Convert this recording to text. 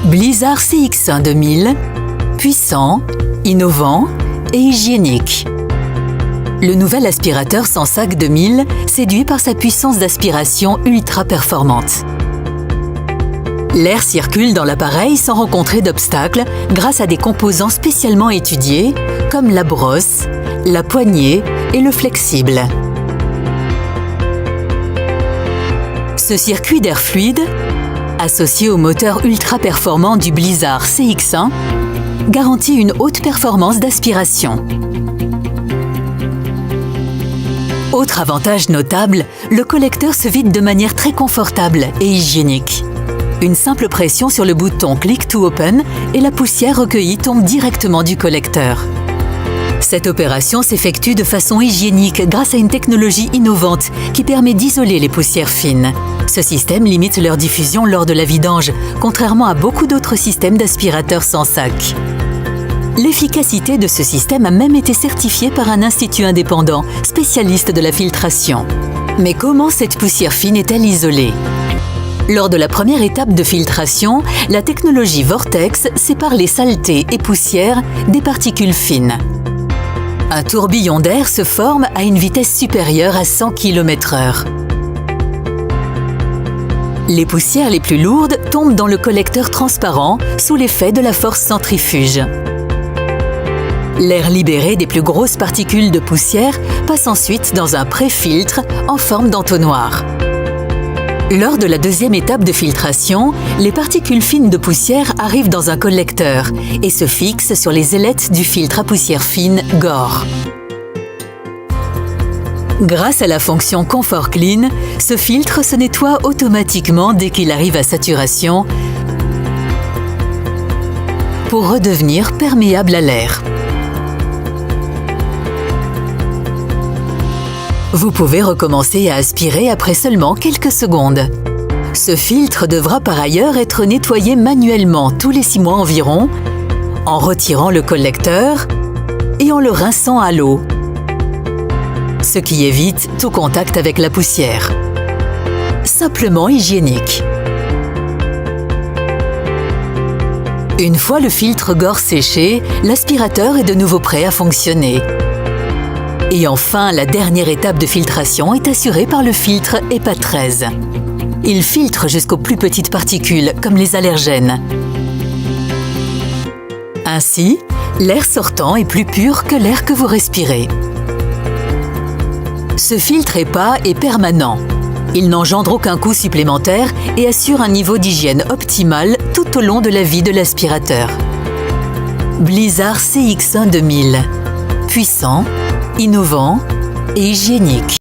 Blizzard CX1 2000, puissant, innovant et hygiénique. Le nouvel aspirateur sans sac 2000 séduit par sa puissance d'aspiration ultra performante. L'air circule dans l'appareil sans rencontrer d'obstacles grâce à des composants spécialement étudiés comme la brosse, la poignée et le flexible. Ce circuit d'air fluide, associé au moteur ultra performant du Blizzard CX1, garantit une haute performance d'aspiration. Autre avantage notable, le collecteur se vide de manière très confortable et hygiénique. Une simple pression sur le bouton Click to Open et la poussière recueillie tombe directement du collecteur. Cette opération s'effectue de façon hygiénique grâce à une technologie innovante qui permet d'isoler les poussières fines. Ce système limite leur diffusion lors de la vidange, contrairement à beaucoup d'autres systèmes d'aspirateurs sans sac. L'efficacité de ce système a même été certifiée par un institut indépendant, spécialiste de la filtration. Mais comment cette poussière fine est-elle isolée ? Lors de la première étape de filtration, la technologie Vortex sépare les saletés et poussières des particules fines. Un tourbillon d'air se forme à une vitesse supérieure à 100 km/h. Les poussières les plus lourdes tombent dans le collecteur transparent sous l'effet de la force centrifuge. L'air libéré des plus grosses particules de poussière passe ensuite dans un pré-filtre en forme d'entonnoir. Lors de la deuxième étape de filtration, les particules fines de poussière arrivent dans un collecteur et se fixent sur les ailettes du filtre à poussière fine Gore. Grâce à la fonction Comfort Clean, ce filtre se nettoie automatiquement dès qu'il arrive à saturation pour redevenir perméable à l'air. Vous pouvez recommencer à aspirer après seulement quelques secondes. Ce filtre devra par ailleurs être nettoyé manuellement tous les 6 mois environ, en retirant le collecteur et en le rinçant à l'eau, ce qui évite tout contact avec la poussière. Simplement hygiénique. Une fois le filtre Gore séché, l'aspirateur est de nouveau prêt à fonctionner. Et enfin, la dernière étape de filtration est assurée par le filtre EPA 13. Il filtre jusqu'aux plus petites particules, comme les allergènes. Ainsi, l'air sortant est plus pur que l'air que vous respirez. Ce filtre EPA est permanent. Il n'engendre aucun coût supplémentaire et assure un niveau d'hygiène optimal tout au long de la vie de l'aspirateur. Blizzard CX1 2000. Puissant, innovant et hygiénique.